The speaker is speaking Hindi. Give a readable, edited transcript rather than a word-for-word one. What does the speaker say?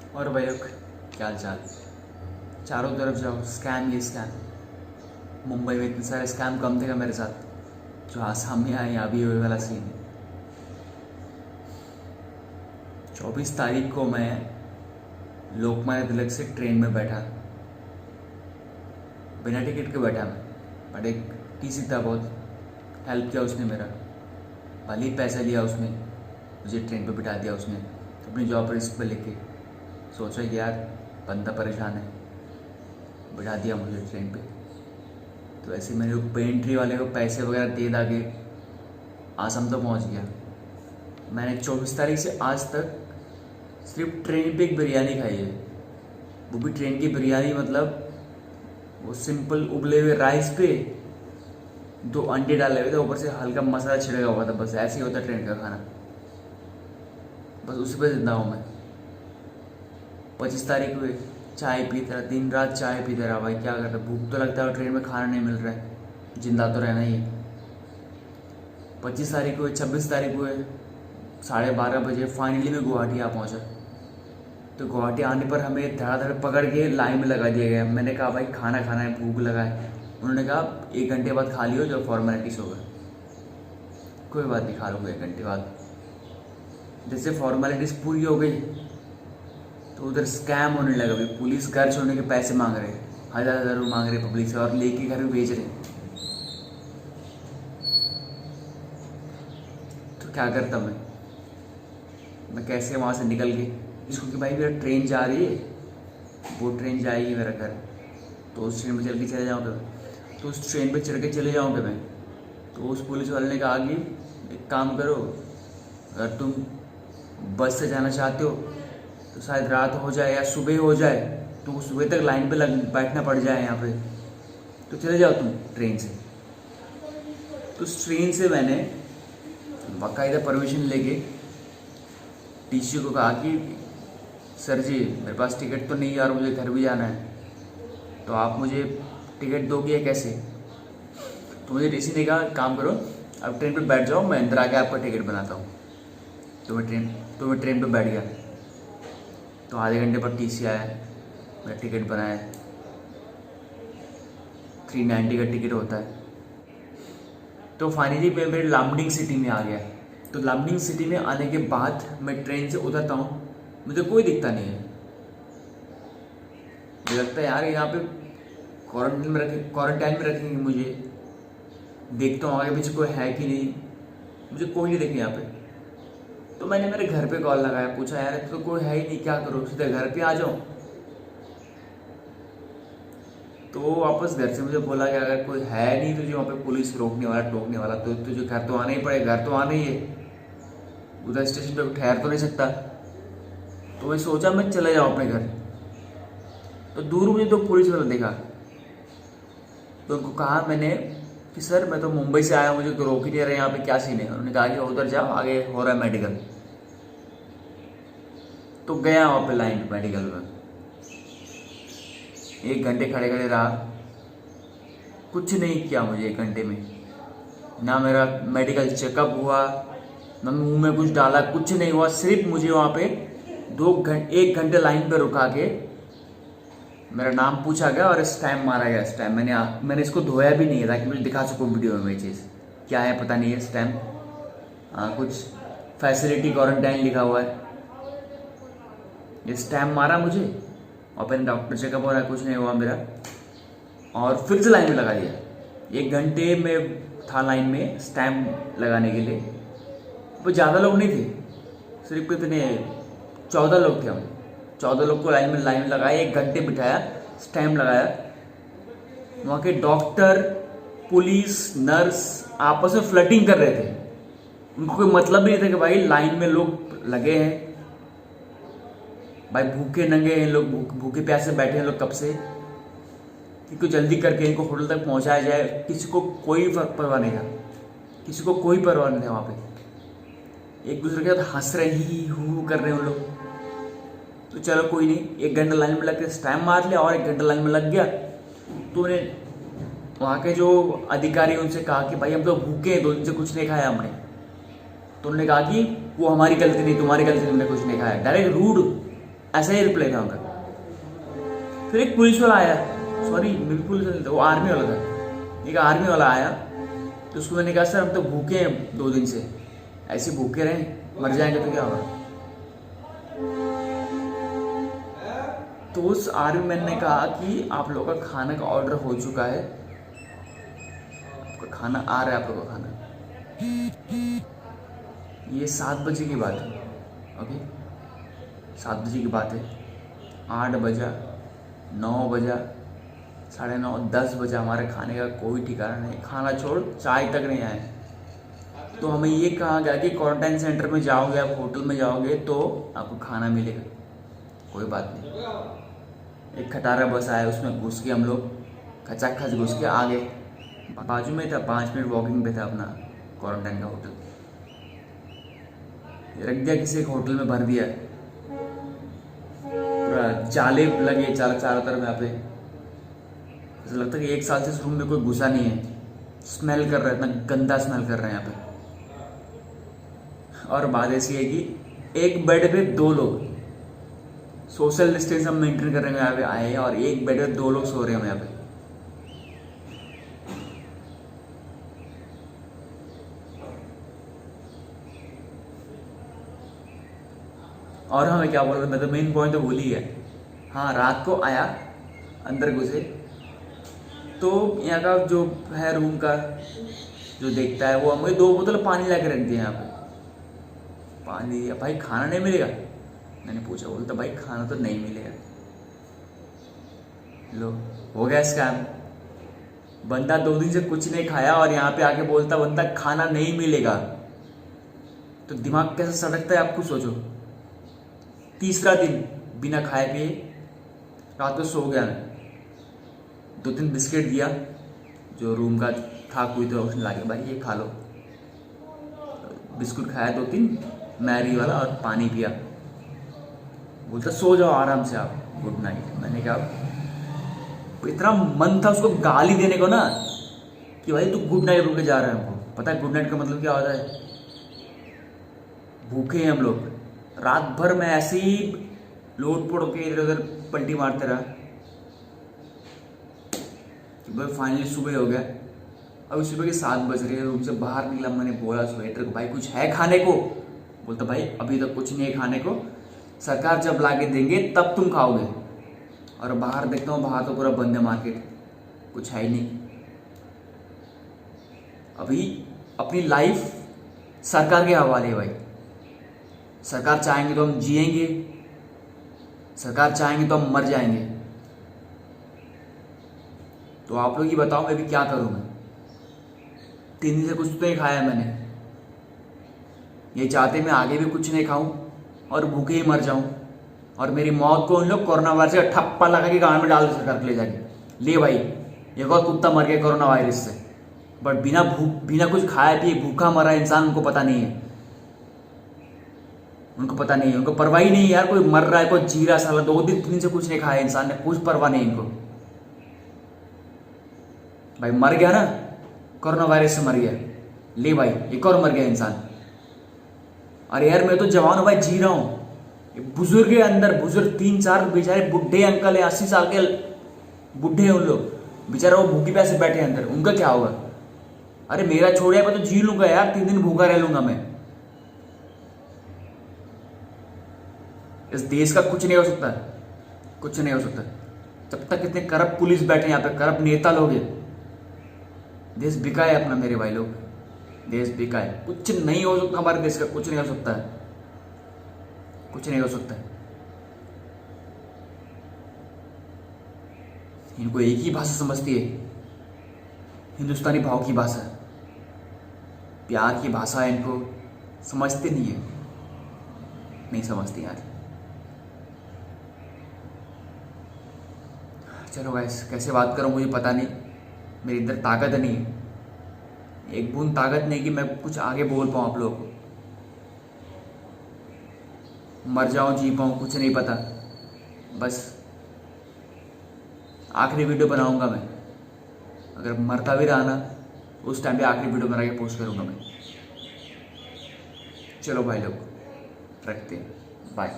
और भाई लोग, क्या हाल चाल। चारों तरफ जाओ स्कैम ही स्कैम। मुंबई में इतने सारे स्कैम कम थे क्या मेरे साथ, जो आसाम में आए यहाँ भी वही वाला सीन है। 24 तारीख को मैं लोकमान्य तिलक से ट्रेन में बैठा, बिना टिकट के बैठा मैं, बट एक टीसी था, बहुत हेल्प किया उसने मेरा। भले ही पैसा लिया उसने, मुझे ट्रेन पे बिठा दिया उसने अपनी जॉब रिस्क पे लेके। सोचा कि यार बंदा परेशान है, बिठा दिया मुझे ट्रेन पे। तो ऐसे मैंने वो पेंट्री वाले को पैसे वगैरह दे दा के आसाम तक पहुंच गया। मैंने 24 तारीख से आज तक सिर्फ ट्रेन पे एक बिरयानी खाई है, वो भी ट्रेन की बिरयानी, मतलब वो सिंपल उबले हुए राइस पे 2 अंडे डाले हुए थे, ऊपर से हल्का मसाला छिड़का हुआ था, बस ऐसे ही होता ट्रेन का खाना। बस उसी पे जिंदा हूँ मैं। 25 तारीख हुए, चाय पीता रहा, दिन रात चाय पीता रहा। भाई क्या करता, भूख तो लगता है, ट्रेन में खाना नहीं मिल रहा है, जिंदा तो रहना ही है। 25 तारीख हुए, 26 तारीख हुए, 12:30 बजे फाइनली मैं गुवाहाटी आ पहुंचा। तो गुवाहाटी आने पर हमें धड़ाधड़ पकड़ के लाइन में लगा दिया गया। मैंने कहा भाई खाना खाना है, भूख लगा है। उन्होंने कहा 1 घंटे बाद खा लियो, जो फॉर्मेलिटीज़ होगा। कोई बात नहीं, खा लूँगा 1 घंटे बाद। जैसे फॉर्मेलिटीज़ पूरी हो गई तो उधर स्कैम होने लगा। भाई पुलिस घर छोड़ने के पैसे मांग रहे, 1000 रुपये मांग रहे पब्लिक से, और लेके घर में भेज रहे। तो क्या करता मैं कैसे वहाँ से निकल के, जिसको कि भाई मेरा ट्रेन जा रही है, वो ट्रेन जाएगी मेरा घर, तो उस ट्रेन में चल के चले जाऊँगा। तो उस ट्रेन पे चढ़ के चले जाऊँगा मैं। तो उस पुलिस वाले ने कहा कि एक काम करो, अगर तुम बस से जाना चाहते हो तो शायद रात हो जाए या सुबह हो जाए, तो सुबह तक लाइन पे बैठना पड़ जाए यहाँ पे, तो चले जाओ तुम ट्रेन से। तो उस ट्रेन से मैंने बाकायदा परमिशन लेके टीसी को कहा कि सर जी मेरे पास टिकट तो नहीं है और मुझे घर भी जाना है, तो आप मुझे टिकट दोगे या कैसे। तो मुझे टीसी ने कहा काम करो, आप ट्रेन पे बैठ जाओ, मैं अंदर आके आपका टिकट बनाता हूँ। तो मैं ट्रेन पे बैठ गया। तो आधे घंटे पर टीसी आया, मेरा टिकट बनाया। 390 का टिकट होता है। तो फाइनली मैं मेरे लामडिंग सिटी में आ गया। तो लामडिंग सिटी में आने के बाद मैं ट्रेन से उतरता हूँ, मुझे कोई दिखता नहीं है। मुझे लगता है यार यहाँ पे क्वारंटाइन में रखेंगे मुझे। देखता हूँ आगे पीछे कोई है कि नहीं, मुझे कोई नहीं दिखे यहाँ पे। तो मैंने मेरे घर पे कॉल लगाया, पूछा यार तो कोई है ही नहीं, क्या करूँ, सीधे घर पे आ जाऊँ। तो वापस घर से मुझे बोला कि अगर कोई है नहीं तुझे वहाँ पे पुलिस रोकने वाला टोकने वाला, तो तुझे घर तो आना ही पड़ेगा, घर तो आना ही है, उधर स्टेशन पे ठहर तो नहीं सकता। तो मैं सोचा मैं चले जाऊँ अपने घर। तो दूर मुझे तो पुलिस वाला देखा, तो उनको कहा मैंने कि सर मैं तो मुंबई से आया हूँ, मुझे तो रोक ही नहीं रहे, यहाँ पे क्या सीन है। उन्होंने कहा कि उधर जाओ, आगे हो रहा है मेडिकल। तो गया वहाँ पे लाइन मेडिकल में, 1 घंटे खड़े खड़े रहा, कुछ नहीं किया मुझे 1 घंटे में। ना मेरा मेडिकल चेकअप हुआ, ना मुंह में कुछ डाला, कुछ नहीं हुआ। सिर्फ मुझे वहाँ पे 1 घंटे लाइन पे रुका के मेरा नाम पूछा गया और स्टैम्प मारा गया। स्टैम्प मैंने इसको धोया भी नहीं है ताकि मुझे दिखा सकूँ वीडियो में। ये चीज़ क्या है पता नहीं है, स्टैम्प, हाँ कुछ फैसिलिटी क्वारंटाइन लिखा हुआ है। ये स्टैम्प मारा मुझे और फिर डॉक्टर चेकअप हो रहा है, कुछ नहीं हुआ मेरा, और फिर से लाइन में लगा दिया। 1 घंटे में था लाइन में स्टैम्प लगाने के लिए। वो ज़्यादा लोग नहीं थे, सिर्फ कितने 14 लोग थे हम। 14 लोग को लाइन में लगाया, 1 घंटे बिठाया, स्टैम्प लगाया। वहाँ के डॉक्टर, पुलिस, नर्स आपस में फ्लर्टिंग कर रहे थे। उनको कोई मतलब भी नहीं था कि भाई लाइन में लोग लगे हैं, भाई भूखे नंगे हैं लोग, भूखे प्यासे बैठे हैं लोग कब से, इनको जल्दी करके इनको होटल तक पहुंचाया जाए। किसी को कोई परवाह नहीं था, किसी को कोई परवाह नहीं था। वहाँ पे एक दूसरे के साथ हंस रहे, ही हू कर रहे हैं उन लोग। तो चलो कोई नहीं, 1 घंटा लाइन में लग के स्टैम्प मार लिया और 1 घंटा लाइन में लग गया। तो उन्हें वहाँ के जो अधिकारी उनसे कहा कि भाई हम तो भूखे हैं, 2 दिन से कुछ नहीं खाया हमने। तो उन्होंने कहा कि वो हमारी गलती नहीं, तुम्हारी गलती, तुमने कुछ नहीं खाया। डायरेक्ट रूड, ऐसा ही रिप्लाई था उनका। फिर एक पुलिस वाला आया, सॉरी मैं भी पुलिस वाला था, वो आर्मी वाला था। एक आर्मी वाला आया तो उसको मैंने कहा सर हम तो भूखे हैं 2 दिन से, ऐसे भूखे रहें मर जाएंगे तो क्या होगा। तो उस आर्मी मैन ने कहा कि आप लोगों का खाने का ऑर्डर हो चुका है, आपका खाना आ रहा है, आप लोगों का खाना। ये 7 बजे की बात है, ओके 7 बजे की बात है। 8 बजा, 9 बजा, 9:30, 10 बजा, हमारे खाने का कोई ठिकाना नहीं। खाना छोड़ चाय तक नहीं आए। तो हमें ये कहा गया कि क्वारंटाइन सेंटर में जाओगे, आप होटल में जाओगे तो आपको खाना मिलेगा, कोई बात नहीं। एक खटारा बस आया, उसमें घुस के हम लोग खचाखच घुस के आ गए। बाजू में था, 5 मिनट वॉकिंग पे था अपना क्वारंटाइन का होटल। रख दिया किसी एक होटल में, भर दिया, पूरा जाले लगे चारों तरफ। यहाँ पे ऐसा लगता है कि 1 साल से इस रूम में कोई घुसा नहीं है। स्मेल कर रहा है, इतना गंदा स्मेल कर रहे हैं यहाँ पे। और बात ऐसी है कि एक बेड पे 2 लोग, सोशल डिस्टेंस हम मेंटेन कर रहे हैं, यहाँ पे आए हैं और एक बेड पे 2 लोग सो रहे हैं यहाँ पे। और हमें क्या बोल रहे थे, मैं तो मेन पॉइंट तो भूल ही गया। हाँ, रात को आया, अंदर घुसे तो यहाँ का जो है रूम का जो देखता है वो हमें 2 बोतल पानी ला के रख दिया यहाँ पे। पानी, भाई खाना नहीं मिलेगा? मैंने पूछा, बोलता भाई खाना तो नहीं मिलेगा। लो, हो गया स्कैम। बंदा 2 दिन से कुछ नहीं खाया और यहाँ पे आके बोलता बंदा खाना नहीं मिलेगा। तो दिमाग कैसे सड़कता है आप खुद सोचो। तीसरा दिन बिना खाए पिए रात को सो गया मैं। 2-3 बिस्किट दिया जो रूम का था, कोई तो उसने लाके, भाई ये खा लो। बिस्कुट खाया 2-3 मैरी वाला और पानी पिया। बोलता सो जाओ आराम से आप, गुड नाइट। मैंने कहा, इतना मन था उसको गाली देने को ना कि भाई तू गुड नाइट बोल के जा रहा है। हमको पता है गुड नाइट का मतलब क्या होता है। भूखे हैं हम लोग, रात भर में ऐसे ही लोट पोड़ के इधर उधर पलटी मारते रहा। भाई फाइनली सुबह हो गया। अभी सुबह के 7 बज रहे हैं, रूम से बाहर निकला। मैंने बोला वेटर को, भाई कुछ है खाने को? बोलता भाई अभी तक कुछ नहीं है खाने को, सरकार जब लाके देंगे तब तुम खाओगे। और बाहर देखता हूँ, बाहर तो पूरा बंद है मार्केट, कुछ है ही नहीं। अभी अपनी लाइफ सरकार के हवाले है भाई। सरकार चाहेंगे तो हम जिएंगे, सरकार चाहेंगे तो हम मर जाएंगे। तो आप लोग ही बताओ मैं भी क्या करूं। मैं 3 दिन से कुछ तो नहीं खाया मैंने। ये चाहते मैं आगे भी कुछ नहीं खाऊं और भूखे ही मर जाऊं, और मेरी मौत को उन लोग कोरोना वायरस का ठप्पा लगा के गांव में डाल दे सरकार के ले जाके। ले भाई, एक और कुत्ता मर गया कोरोना वायरस से, बट बिना कुछ खाया पिए भूखा मरा इंसान, उनको पता नहीं है। उनको पता नहीं है, उनको परवाह ही नहीं है यार। कोई मर रहा है, कोई जी रहा है, साला 2 दिन 3 दिन से कुछ नहीं खाया इंसान ने, कुछ परवाह नहीं इनको। भाई मर गया ना, कोरोना वायरस से मर गया, ले भाई एक और मर गया इंसान। अरे यार मैं तो जवान हूं भाई, जी रहा हूं। बुजुर्ग है अंदर, बुजुर्ग 3-4 बेचारे बुढ़े अंकल है, 80 साल के बुढ़े हैं उन लोग, बेचारा वो भूखी प्यासे बैठे अंदर, उनका क्या होगा? अरे मेरा छोड़िया, मैं तो जी लूंगा यार, 3 दिन भूखा रह लूंगा मैं। इस देश का कुछ नहीं हो सकता, कुछ नहीं हो सकता जब तक इतने करप्ट पुलिस बैठे यहाँ पे, करप्ट नेता लोग हैं। देश बिका है अपना मेरे भाई लोग, देश बिका है। कुछ नहीं हो सकता हमारे देश का, कुछ नहीं हो सकता है, कुछ नहीं हो सकता है। इनको एक ही भाषा समझती है, हिंदुस्तानी भाव की भाषा, प्यार की भाषा है, इनको समझते नहीं है, नहीं समझती यार। चलो गाइस, कैसे बात करूं मुझे पता नहीं, मेरी इधर ताकत नहीं है, एक बूंद ताकत नहीं कि मैं कुछ आगे बोल पाऊँ आप लोगों को। मर जाऊं जी पाऊँ कुछ नहीं पता, बस आखिरी वीडियो बनाऊंगा मैं। अगर मरता भी रहा ना, उस टाइम पे आखिरी वीडियो बना के पोस्ट करूंगा मैं। चलो भाई लोग, रखते हैं, बाय।